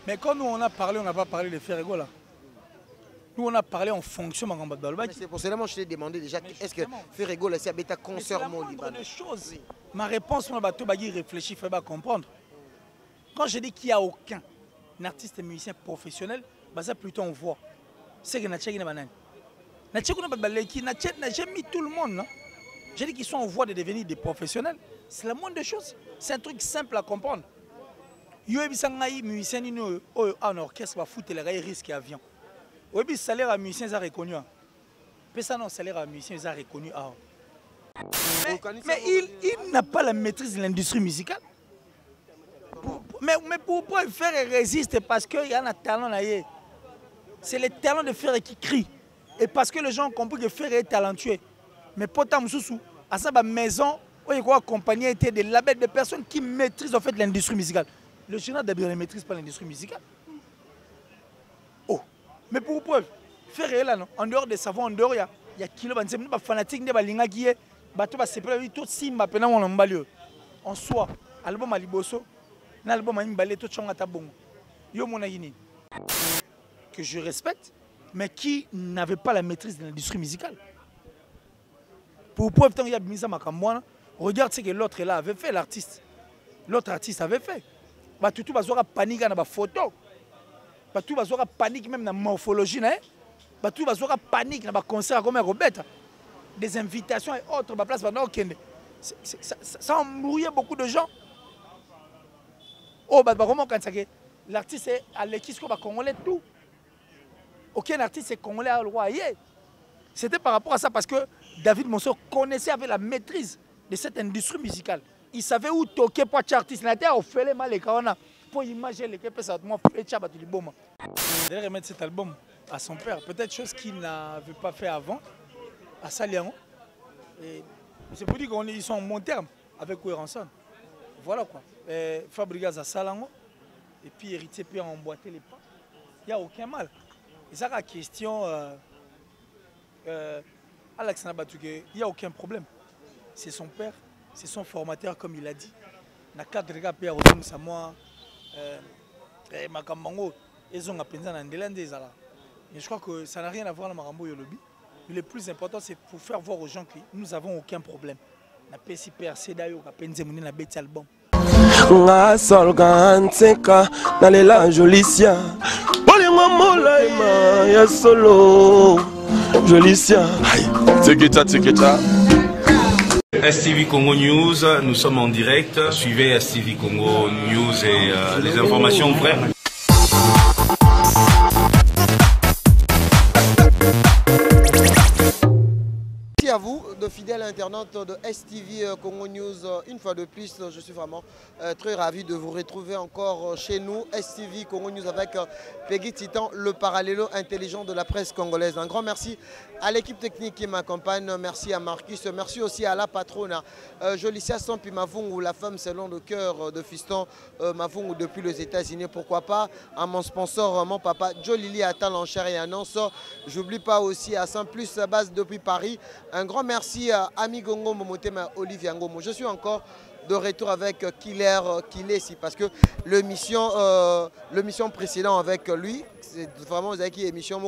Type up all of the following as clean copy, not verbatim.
Mais quand nous on a parlé, on n'a pas parlé de Ferrego là. Nous on a parlé en fonction de c'est pour cela que je t'ai demandé déjà, est-ce que Ferrego là, c'est un concert mon Liban? Ma réponse, on a réfléchir, il faut pas comprendre. Quand je dis qu'il n'y a aucun artiste et musicien professionnel, c'est plutôt on voit. C'est que Natchek n'a jamais mis tout le monde. J'ai dit qu'ils sont en voie de devenir des professionnels. C'est la moindre des choses. C'est un truc simple à comprendre. Il y a des musiciens en orchestre qui foutent les risques avion. Il y a des salaires à musiciens qui sont reconnus. Mais ça, non, salaire à musiciens qui sont reconnus. Mais il n'a pas la maîtrise de l'industrie musicale. Mais pourquoi faire résister? Parce qu'il y a un talent. C'est le talent de faire qui crie. Et parce que les gens ont compris que faire est talentueux. Mais pourtant, à sa maison, il y a accompagné des labels de personnes qui maîtrisent en fait l'industrie musicale. Le Sénat d'abord ne maîtrise pas l'industrie musicale. Oh, mais pour preuve, faire là, non? En dehors des savants, en dehors, il y a kilo, il y a fanatique, il y a qui est, tout simba, en soi, album à Liboso, l'album à Imbalé, tout changa tabongo. Yo mon ayini. Que je respecte, mais qui n'avait pas la maîtrise de l'industrie musicale. Pour preuve, tant qu'il y a mis ça, regarde ce que l'autre là avait fait, l'artiste. L'autre artiste avait fait. Tout va avoir panique dans la photo. Tout va avoir panique même dans la morphologie. Tout va avoir panique dans le concert comme Robert. Des invitations et autres, place ça a embrouillé beaucoup de gens. Oh, vraiment, quand l'artiste est à l'équipe congolais, tout. Aucun artiste est congolais à le roi. C'était par rapport à ça parce que David Monceau connaissait avec la maîtrise de cette industrie musicale. Il savait où toquer pour être artiste. Il était fait mal les canons pour imaginer les ça moi il allait remettre cet album à son père. Peut-être chose qu'il n'avait pas fait avant à Salian. C'est pour dire qu'ils sont en bon terme avec Ouéranson. Voilà quoi. Fabregas à Salango et puis Héritier peut emboîter les pas. Il n'y a aucun mal. Et ça la question Alex Nabatouke, il n'y a aucun problème. C'est son père, c'est son formateur comme il a dit. Na cadre de père ça moi Makambango ils ont appris dans des là. Mais je crois que ça n'a rien à voir avec Marambo Yolobi. Le plus important c'est pour faire voir aux gens que nous n'avons aucun problème. Na pesi percé d'ailleurs ka penze muni na beti album. Nga solga nseka na lela Jolicia. Bolingo mola ya solo. Jolicia. Tseketa. STV Congo News, nous sommes en direct. Suivez STV Congo News et les informations vraies. À vous, de fidèles internautes de STV Congo News, une fois de plus, je suis vraiment très ravi de vous retrouver encore chez nous, STV Congo News avec Peggy Titan, le parallélo intelligent de la presse congolaise. Un grand merci à l'équipe technique qui m'accompagne, merci à Marcus, merci aussi à la patronne Jolicia Sampi Mavungu, la femme selon le cœur de fiston Mavungu depuis les États-Unis, pourquoi pas, à mon sponsor, mon papa Jolili Atal en chair et annonce. J'oublie pas aussi à Saint Plus base depuis Paris. Un grand merci à Ami Gongo Momotema Olivier Ngomo. Je suis encore de retour avec Killer Kilesi parce que l'émission précédente avec lui, c'est vraiment une émission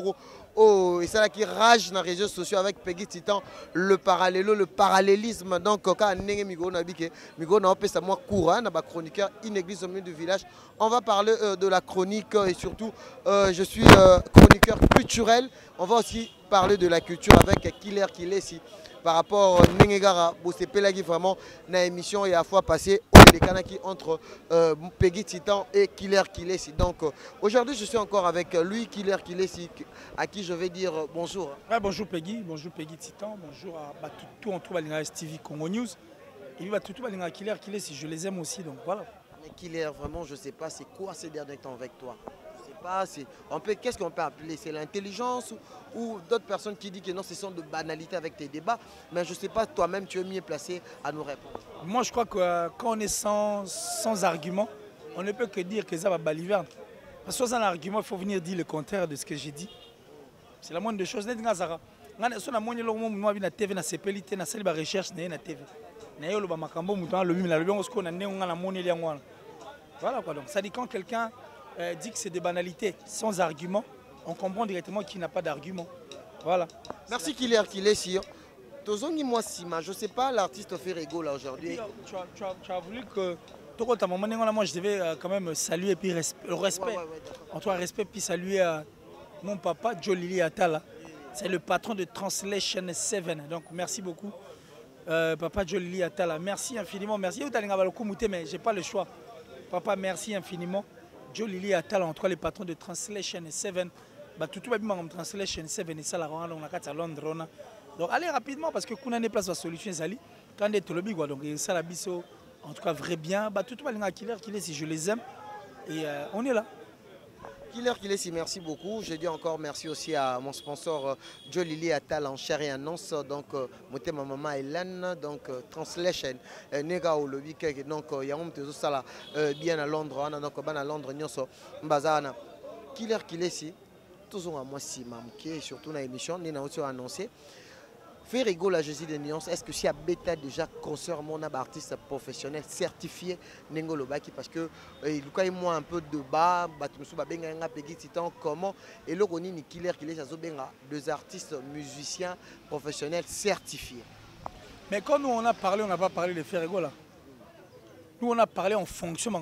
oh, et c'est là qui rage dans les réseaux sociaux avec Peggy Titan, le parallélisme. Donc, quand on a moi courant, on a chroniqueur, une église au milieu du village. On va parler de la chronique et surtout, je suis chroniqueur culturel. On va aussi parler de la culture avec Killer Kilesi. Par rapport à Nengegara, c'est Pelagi vraiment dans l'émission et à la fois passé les Kanaki entre Peggy Titan et Killer Kilesi. Donc aujourd'hui je suis encore avec lui, Killer Kilesi, à qui je vais dire bonjour. Ouais, bonjour Peggy Titan, bonjour à tout on trouve à STV Congo News. Et puis tout à Killer Kilesi, je les aime aussi, donc voilà. Mais Killer, vraiment je ne sais pas c'est quoi ces derniers temps avec toi. Qu'est-ce qu'on peut appeler? C'est l'intelligence ou d'autres personnes qui disent que non, ce sont de banalités avec tes débats. Mais je ne sais pas, toi-même, tu es mieux placé à nous répondre. Moi, je crois que quand on est sans argument, on ne peut que dire que ça va baliverne. Parce que sans argument, il faut venir dire le contraire de ce que j'ai dit. C'est la moindre des choses. Voilà quoi. Donc ça dit quand quelqu'un dit que c'est des banalités sans argument, on comprend directement qu'il n'a pas d'argument. Voilà. Merci Killer Kilesi. Tozongi moi Sima, je sais pas, l'artiste fait rigolo là aujourd'hui. Tu as voulu que moi je devais quand même saluer et puis le respect. En toi respect puis saluer mon papa Joe Lili Atala. C'est le patron de Translation 7. Donc merci beaucoup. Papa Joe Lili Atala, merci infiniment. Merci. Mais j'ai pas le choix. Papa, merci infiniment. Joe Lili Atala, en tout cas les patrons de Translation 7. Tout le monde Translation 7 et ça la rend à Londres. Donc allez rapidement parce que kuna ne place la solution Zali. Quand est le big donc ça la biso en tout cas vrai bien. Tout le monde Killer si je les aime et on est là. Killer Kilesi, merci beaucoup. Je dis encore merci aussi à mon sponsor Joe Lili Atala en chair et annonce. Donc, Motema Maman Hélène, donc Translation, Nega au lobby, donc il y a un peu de ça bien à Londres, donc ban à Londres, Nyoso, Mbazana. Killer Kilesi, toujours à moi si mamké, surtout dans l'émission, nous avons aussi annoncé. Fait rigoler la Jésus de nuances. Est-ce que si à Beta déjà concert mon artiste professionnel certifié Nengo Lobaki parce que il y a moi un peu de bas, comment et le Roni Killer deux artistes musiciens professionnels certifiés. Mais quand nous on a parlé, on n'a pas parlé de faire rigoler. Nous on a parlé en fonction de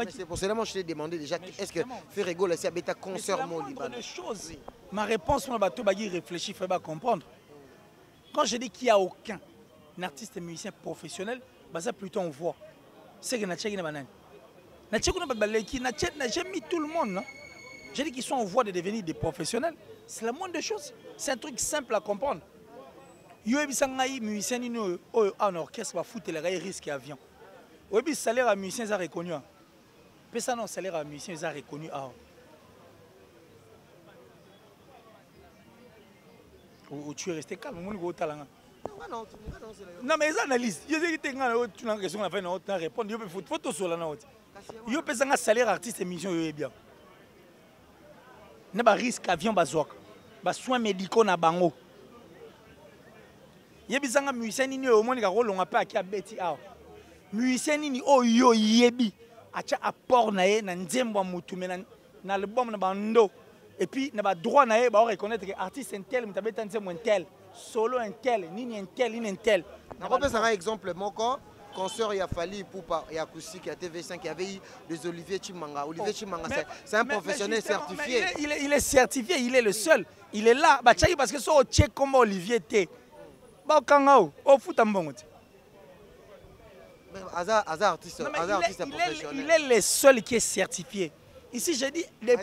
c'est pour cela que je t'ai demandé déjà est-ce que faire rigoler si à Beta concert mon Liban. Ma réponse on a réfléchir, il faut pas comprendre. Quand je dis qu'il n'y a aucun artiste et musicien professionnel, ça plutôt on voit. C'est que n'a jamais mis tout le monde. J'ai dit qu'ils sont en voie de devenir des professionnels. C'est la moindre des choses. C'est un truc simple à comprendre. Il y a des musiciens en orchestre qui foutent les risques et avions. Il y a des salaires à musiciens qui sont reconnus. Mais ça non, salaire à musiciens qui sont reconnus. Ou tu es resté calme, non mais les analystes, il y a des questions à faire, répondre, il faut tout sur la note. Il y a un salaire artiste et mission bien. Il y a un risque avion, des soins médicaux na bango. Il y a un musicien qui au moins on a pas à beti a. Musicien ni o yo yebi, acha apport na ye na nzembo mutu mais na album na bando. Et puis, on a droit de reconnaître que l'artiste est un tel, un tel, solo un tel, ni un tel, ni un tel. On va faire un exemple. Mon concert, il a fallu pour il y a Acoustique, il y a TV5, il y avait eu des Olivier Chimanga. Olivier Chimanga, c'est un professionnel certifié. Il est certifié, il est le seul. Il est là. Parce que si on check comme Olivier était, il est le seul qui est certifié. Ici, j'ai dit les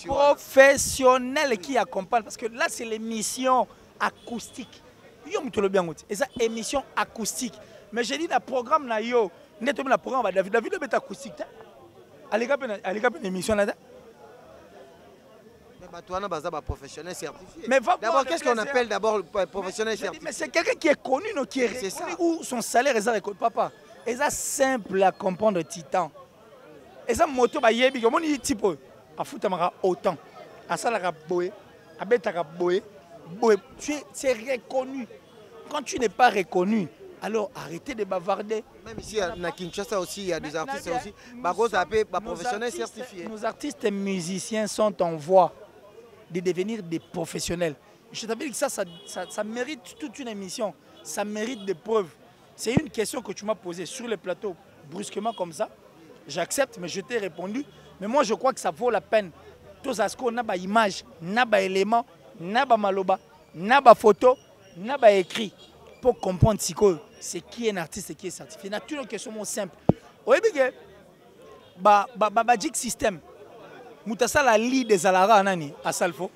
professionnels qui accompagnent. Parce que là, c'est l'émission acoustique. Et ça, émission acoustique. Mais j'ai dit, le programme, le programme, David est acoustique. Allez, une émission là. Mais d'abord, qu'est-ce qu'on appelle d'abord professionnel certifié? Mais c'est quelqu'un qui est connu, qui est reconnu, où son salaire est reconnu. Papa, et ça, simple à comprendre, Titan. Et ça, moto ba yebi comme on dit type a foutamara autant à ça la boé à betaka boé c'est reconnu. Quand tu n'es pas reconnu, alors arrêtez de bavarder. Même ici à Kinshasa aussi il y a des artistes aussi professionnels certifiés. Nos artistes et musiciens sont en voie de devenir des professionnels. Je t'avais dit que ça mérite toute une émission, ça mérite des preuves. C'est une question que tu m'as posée sur le plateau brusquement comme ça. J'accepte, mais je t'ai répondu. Mais moi, je crois que ça vaut la peine. Tout ça, on a des images, on a des éléments, on a des maloba, on a des photos, on a des écrits pour comprendre c'est qui est un artiste et qui est certifié. C'est une question simple. Vous voyez que le système, c'est la lit des alara à Salfo.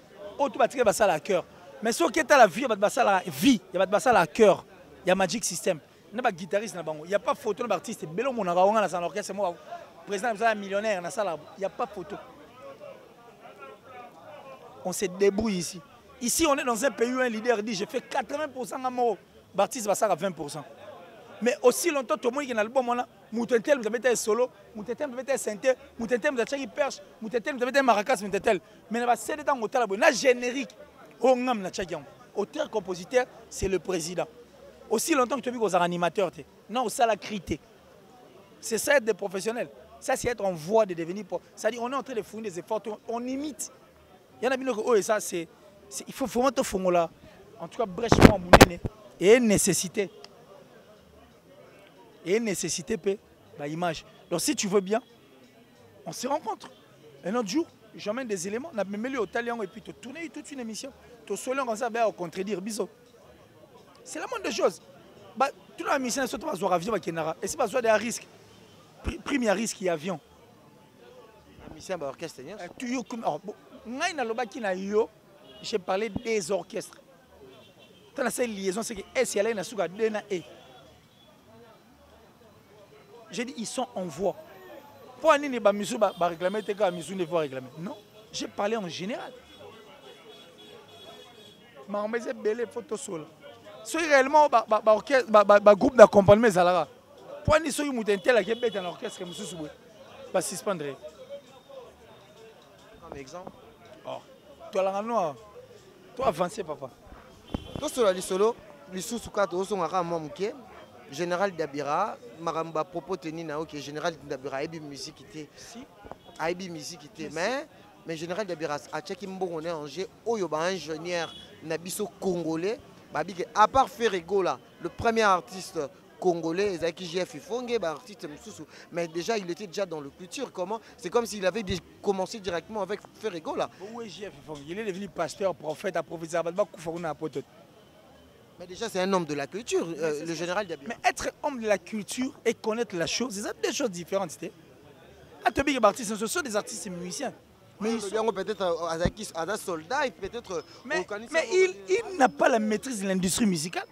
Tu vas ça à cœur. Mais si tu as la vie, il y a la vie, il y a la cœur. Il y a Magic System. Il n'y a pas de guitariste, il n'y a pas de photo d'artiste. Il y a un président millionnaire, il n'y a pas de photo. On se débrouille ici. Ici, on est dans un pays où un leader dit je fais 80% à mon artiste va à 20%. Mais aussi longtemps, tout le monde qui a un album, on a Moutentel, vous avez un solo, Moutentel, vous avez un synthé, Moutentel, vous avez un perche, Moutentel, vous avez un maracas, Moutentel. Mais on va céder dans le générique. Auteur-compositeur, c'est le président. Aussi longtemps que tu as vu qu'on est animateur, non, ça la crité. C'est ça être des professionnels. Ça, c'est être en voie de devenir pauvre. C'est-à-dire on est en train de fournir des efforts, on imite. Il y en a bien que ça, c'est... Il faut vraiment te faire là. En tout cas, brèchement, et une nécessité. Et une nécessité, bah, image. Donc si tu veux bien, on se rencontre. Un autre jour, j'emmène des éléments, on a mis au talion et puis tu tournes toute une émission. Tu soleil comme ça, ben, au contredire, bisous. C'est la moindre des choses. Bah, toute la mission, c'est surtout avion qui est nara. Et c'est pas des risques. Premier risque, il y a avion. La mission, bah, orchestre, j'ai parlé des orchestres. Dans cette liaison, c'est que S y a une souga de na e. J'ai dit ils sont en voie. Pour aller ne ba misu ba réclamer te ka misu ne faut réclamer. Non, j'ai parlé en général. Mais on met belé photo sol. Si réellement ba groupe d'accompagnement zalara. Pour aller sur une tel qui bête en orchestre misu soué. Ba suspendre. Comme exemple. Oh. Toi la noir. Toi avancer papa. Toi sur la solo, les sous-souka to sont à Mamouké. Général Dabira, Maramba propos tenu na ok Général Dabira aibi musique était si aibi musique était mais Général Dabira a checké mbongoné Angers oyo ba ingénieur nabiso congolais babike à part Ferrego là le premier artiste congolais Ezaki JF Fongue ba artiste Msusu mais déjà il était déjà dans le culture comment c'est comme s'il avait commencé directement avec Ferrego là. Oui JF Fongue il est devenu pasteur prophète approvisateur ba kufuna apote. Mais déjà, c'est un homme de la culture, le général Dabira. Mais être homme de la culture et connaître la chose, c'est des choses différentes. Ce sont des artistes et musiciens. Mais peut-être à un soldat, peut-être... Mais il n'a pas la maîtrise de l'industrie musicale.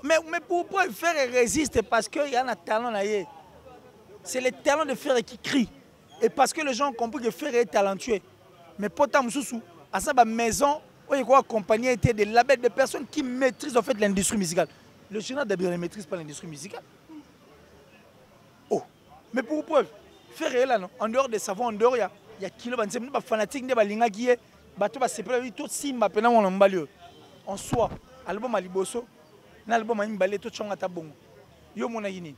Mais pour faire résister, parce qu'il y a un talent là. C'est le talent de faire qui crie. Et parce que les gens ont compris que faire est talentueux. Mais pourtant, à sa maison... Il faut accompagner des labels de personnes qui maîtrisent en fait l'industrie musicale. Le général Dabira ne maîtrise pas l'industrie musicale. Oh, mais pour preuve, faire là, en dehors des savants, en dehors, il y a kilo, il y a fanatique, il y a des qui est, tout simba, en soi, album à Liboso, l'album à Imbalé, tout changa tabon. Yo mon aïni.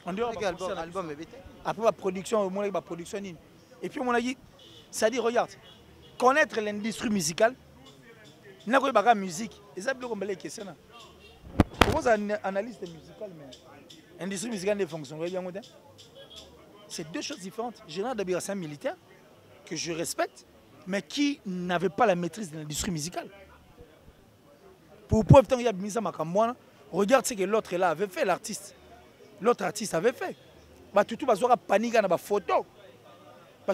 En dehors de l'album, après la production, la production. Et puis mon aïni, ça dit, regarde. Connaître l'industrie musicale, il n'y a pas de musique. Et ça, c'est une analyse musicale, mais l'industrie musicale ne fonctionne pas. C'est deux choses différentes. Général Dabira, c'est un militaire que je respecte, mais qui n'avait pas la maîtrise de l'industrie musicale. Pour preuve, tant qu'il y a mis ça, regarde ce que l'autre là avait fait, l'artiste. L'autre artiste avait fait. Tout va se panique dans la photo.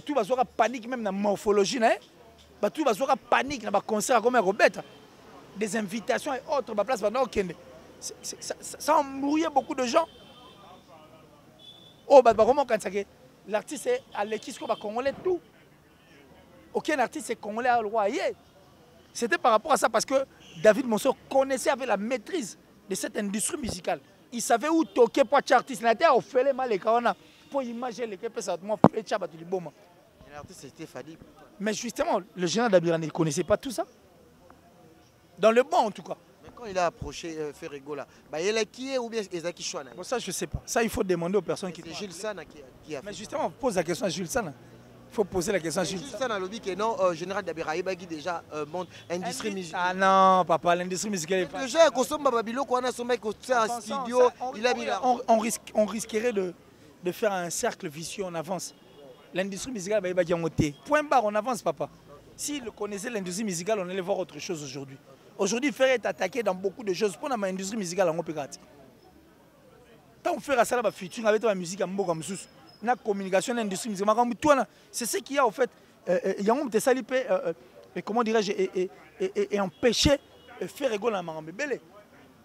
Tout va se panique même dans la morphologie. Tout va se panique dans les concerts comme Robert. Des invitations et autres, place ça a embrouillé beaucoup de gens. Oh, vraiment, quand l'artiste est à l'équipe congolais, tout. Aucun artiste est congolais à roi. C'était par rapport à ça parce que David Monceau connaissait avec la maîtrise de cette industrie musicale. Il savait où toquer pour être artiste. Il était offert mal pour imaginer les l'artiste c'était Fadi. Mais justement, le général Dabira ne connaissait pas tout ça. Dans le bon en tout cas. Mais quand il a approché Ferrego là, il a qui est ou bien Ezaki Chouana? Bon, ça je ne sais pas. Ça il faut demander aux personnes qui... C'est Jules Sana qui a fait. Mais justement, pose la question à Jules Sana. Il faut poser la question à Jules Sana. Jules Sana lobby que non, général Dabira, il a déjà monte industrie musicale. Ah non, papa, l'industrie musicale est pas... Déjà, quand on Babilo, quand on a son mec au studio, il a mis là. On risquerait de faire un cercle vicieux en avance. L'industrie musicale va y monter. Point barre, on avance, papa. S'il connaissait l'industrie musicale, on allait voir autre chose aujourd'hui. Aujourd'hui, faire est attaqué dans beaucoup de choses. Pour l'industrie musicale, on peut gratter. Tant on fait ça, featuring avec la musique, la communication, l'industrie musicale, c'est ce qu'il y a en fait. Il y a un peu de comment dirais-je, et empêcher de faire rigoler la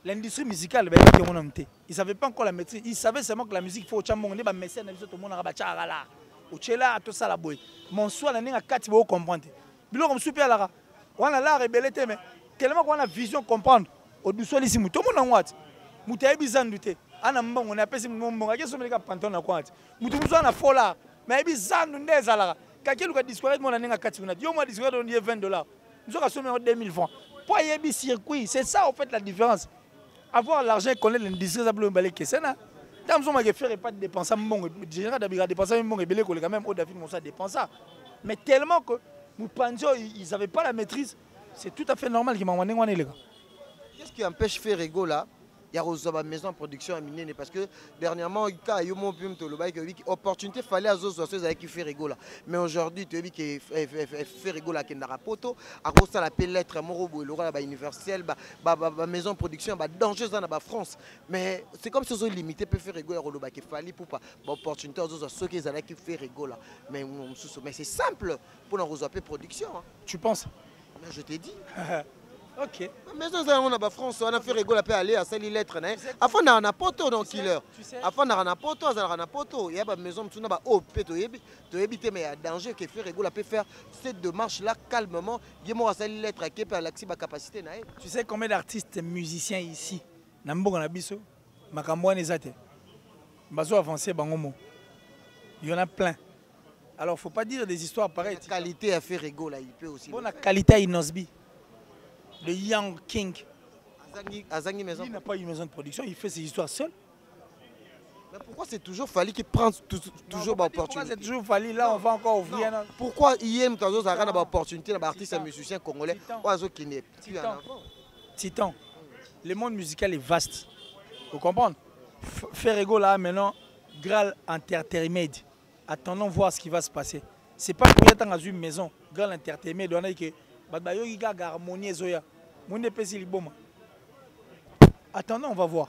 l'industrie musicale, ils ne savaient pas encore la maîtrise. Ils savaient seulement que la musique, il faut que les mécènes, tout le monde a tout ça la boy. Mon soir, on a 4 pour comprendre. Bilo comme super là. On a la rebellité mais tellement qu'on a vision comprendre. Au-dessus ici, tout le monde a what. Mutaye bizan douté. Ana mbang on a pesi mbonga ke someka panton na kwati. Mutu muzo na fola. Mais bizan ndeza là. Kakelu ka disparaître mon aninga 4 minutes. Yo moi disparaître on dit $20. Nous on a somme 2000 francs. Pour yebi circuit, c'est ça en fait la différence. Avoir l'argent et connaître l'industrie ça peut emballer que ça na. Dans son magasin, faire pas de dépenses, général d'habitude dépenser mon ébélé quand même au David Moussa dépense. Mais tellement que nous pensions ils n'avaient pas la maîtrise, c'est tout à fait normal qu'ils m'ont demandé les gars. Qu'est-ce qui empêche Ferrego là? Il y a une maison de production à Mine parce que dernièrement, il y a eu une opportunité, il fallait à Zozo avec Ferrego là. Mais aujourd'hui, tu as vu que Ferrego là qui n'a pas poto, à cause de la lettre Morobo, il aura la universelle, la maison de production, dangereuse dans la France. Mais c'est comme si ils limité pour Ferrego et qu'il fallait pour l'opportunité à Zozo ceux qui allaient Ferrego là. Mais c'est simple pour nous résoudre production. Tu penses? Mais je t'ai dit. Ok. Mais on a France, on a fait rigoler à aller à ces lettres. Afin d'en a poto dans killer. Afin d'en a poto, on a poto. Il y a une maison qui n'a au péto. Tu évites mais il y a danger que fait rigoler peut faire cette démarche là calmement. Il y a ces lettres qui peut l'accès à capacité. Tu sais combien d'artistes musiciens ici? Nambo Ganabiso, Makambo Nezate, Bazo avancé Bangomo. Il y en a plein. Alors faut pas dire des histoires pareilles. La qualité à faire rigoler, il peut aussi. Bon, la qualité à Inosbi. Le Young King. Azangi maison. Il n'a pas une maison de production, il fait ses histoires seul. Mais pourquoi c'est toujours fallu qu'il prenne toujours l'opportunité? Pourquoi c'est toujours fallu? Là, on va encore ouvrir. Pourquoi il aime toujours avoir l'opportunité d'artiste et musicien congolais? Qui n'est plus en avant. Titan, le monde musical est vaste. Vous comprenez? Ferrego là maintenant, Graal Entertainment. Attendons voir ce qui va se passer. C'est pas pour y être dans une maison. Graal Entertainment, on a que attendons, on va voir.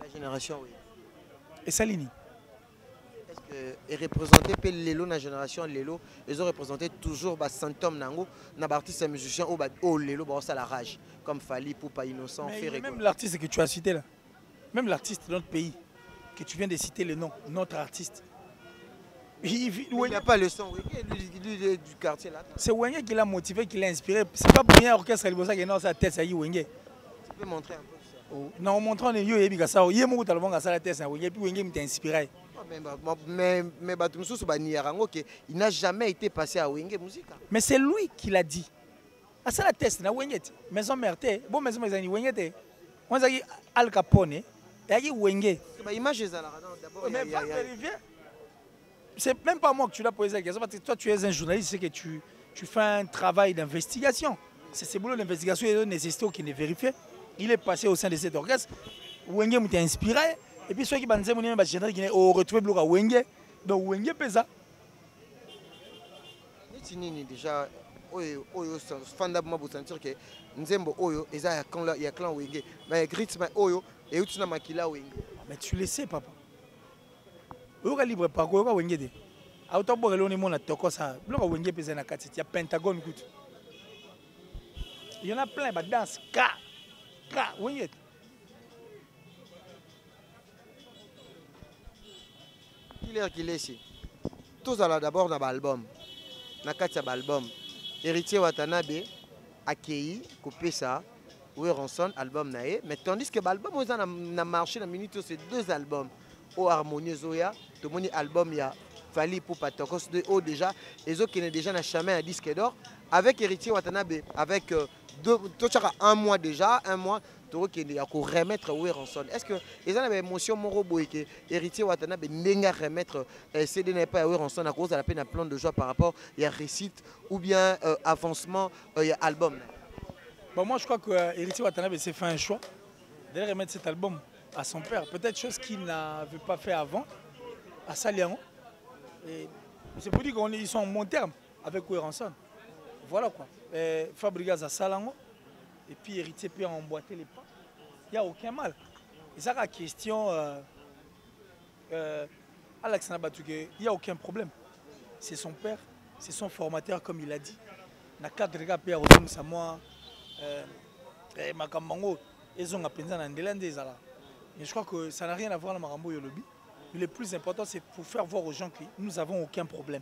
La génération, oui. Et Salini. Est-ce que représenté Lelo la génération Lelo, ils ont représenté toujours symptômes nango, na artiste et musicien au Lelo ça la rage comme Fali Poupa Innocent Ferrego. Même l'artiste que tu as cité là. Même l'artiste de notre pays que tu viens de citer le nom, notre artiste. Il n'y a pas le son, lui du quartier là. C'est Wenge qui l'a motivé, qui l'a inspiré. C'est pas pour rien orchestre Libosa qui est dans sa tête, ça y est Wenge. Tu peux montrer un peu ça? Oh. Non, montrant les yeux, il y a ça. Il y a beaucoup de la tête, Wenge, puis Wenge m'a inspiré. Mais il n'a jamais été passé à Wenge Musique. Mais c'est lui qui l'a dit. À ça la tête, na Wenge. Maison mère, bon maison mais Wenge. On a dit Al Capone, et il y a Wenge. Image d'abord. Mais pas vérifier. C'est même pas moi que tu l'as posé la question, parce que toi tu es un journaliste, c'est que tu fais un travail d'investigation. C'est ce boulot d'investigation et de nécessité qui est vérifié. Il est passé au sein de cet orchestre. Wenge m'a inspiré. Et puis ceux qui bandaient mon nom, qui ont retrouvé le bloc à Wenge. Donc Wenge fait ça. Déjà, Fanda m'a sentir que Nzembo Oyo, il y a clan Wenge. Mais Gritzma Oyo, et où tu n'as makila Wenge. Mais tu le sais, papa. Il y a libre parcours, il y a Wenge. Il y a Pentagone. Il y en a plein, il danse. Wenge. Qu'il est ici. Tous allons d'abord dans l'album. Dans l'album. Héritier Watanabe, Akei, coupé ça. Oui, Ronson, album naé. Mais tandis que l'album, on a marché dans minute, c'est deux albums. Au Harmonie Zoya, tout le monde album, il y a Fali Poupa Tokos de haut déjà. Les autres qui sont déjà dans chemin à disque d'or. Avec Héritier Watanabe, avec un mois déjà, un mois, il y a pour remettre où Ranson. Est-ce que les gens ont émotion Morobo et que Héritier Watanabe n'est remettre CD n'est pas où Ranson à cause de la peine à plan de joie par rapport il y a récite ou bien avancement il y a album. Bon, moi je crois que Héritier Watanabe s'est fait un choix de remettre cet album à son père. Peut-être chose qu'il n'avait pas fait avant à Saliango. C'est pour dire qu'ils sont en bon terme avec Ranson. Voilà quoi. Fabregas à Salango. Et puis Héritier peut emboîter les pas. Il n'y a aucun mal. Et ça, la question, Alex Nabatouke, il n'y a aucun problème. C'est son père, c'est son formateur, comme il a dit. Na cadre de Pierre Odong Samoa, Makambango, ils ont appris dans les mais je crois que ça n'a rien à voir avec Marambo Yolobi. Mais le plus important, c'est pour faire voir aux gens que nous n'avons aucun problème.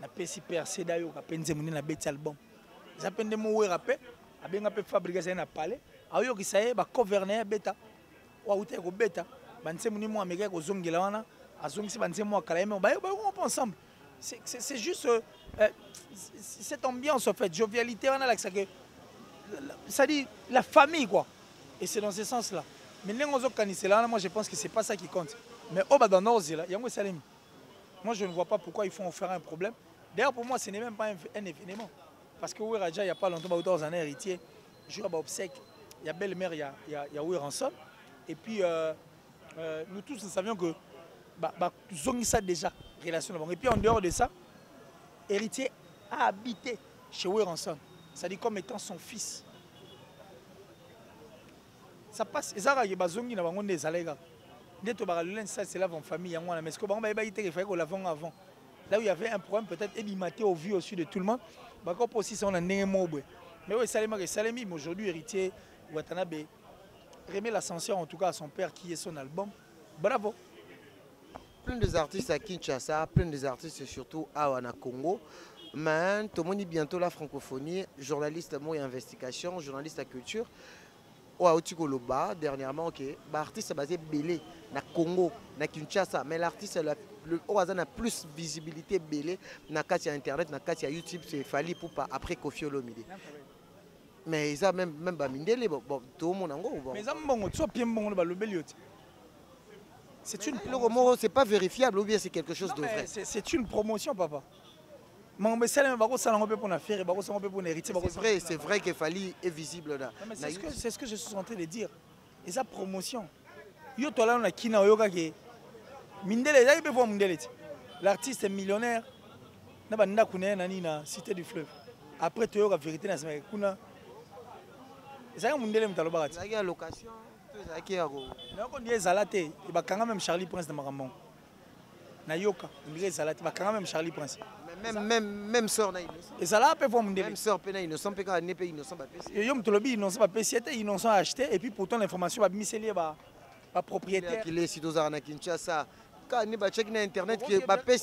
Na pesi percé d'ailleurs, à peine zemuni na bête album. Ils appellent des mots rappel. Abenga pe fabriquer na palais ayo ki saye ba gouverner beta wa uté ko beta banse muni mo américain ko zongela wana azongisi banse mo kala mais ba on pense ensemble c'est juste cette ambiance en fait jovialité wana là que ça dit la famille quoi et c'est dans ce sens là Mais moi je pense que c'est pas ça qui compte. Mais au bas nord il y a moi Salem. Moi je ne vois pas pourquoi ils font en faire un problème. D'ailleurs pour moi ce n'est même pas un événement. Parce que Raja il y a pas longtemps autour d'un héritier, jour à obsèque, il y a belle-mère, il y a Ranson. Et puis nous tous nous savions que nous ça déjà relation. Et puis en dehors de ça, héritier a habité chez Ranson. C'est-à-dire comme étant son fils. Ça passe. Et ça, il y a des gens qui des allègres. Dès que ça, c'est là en famille. Mais ce que il fallait qu'on l'avait avant. Là où il y avait un problème, peut-être ébimaté au vu au-dessus de tout le monde. Aussi, on a un mais oui, Salemi, aujourd'hui, héritier, Watanabe, remet l'ascension en tout cas à son père qui est son album. Bravo. Plein des artistes à Kinshasa, plein des artistes surtout à Congo. Mais tout le monde dit bientôt la francophonie, journaliste à investigation, journaliste à culture. Dernièrement, ok, l'artiste est basé Belé, na Congo, na Kinshasa, mais l'artiste a plus visibilité Belé, na Katia Internet, na Katia YouTube, c'est Fali Poupa après Kofi Olomide. Mais ils ont même Mindele, tout le monde en gros. Mais ils ont bien bon le Belliot. C'est pas vérifiable ou bien c'est quelque chose de vrai. C'est une promotion, papa. C'est vrai que Fali est visible là. C'est ce que je suis en train de dire. Et sa promotion. L'artiste est millionnaire. Cité du fleuve. Après, tu as la vérité. C'est un Mundele Mutalobarat. Il y a location. Il y a même Charlie Prince de Maramon. Nayoka, il y a même Charlie Prince. Même sort et ça là peut voir mon même sort pena innocent peut pas nepe innocent pas PC et yom tolobi innocent pas PC était innocent acheté et puis pourtant l'information va miselier ba propriétaire qui les sites aux arnaques Kinshasa quand ni ba check na internet qui ba PC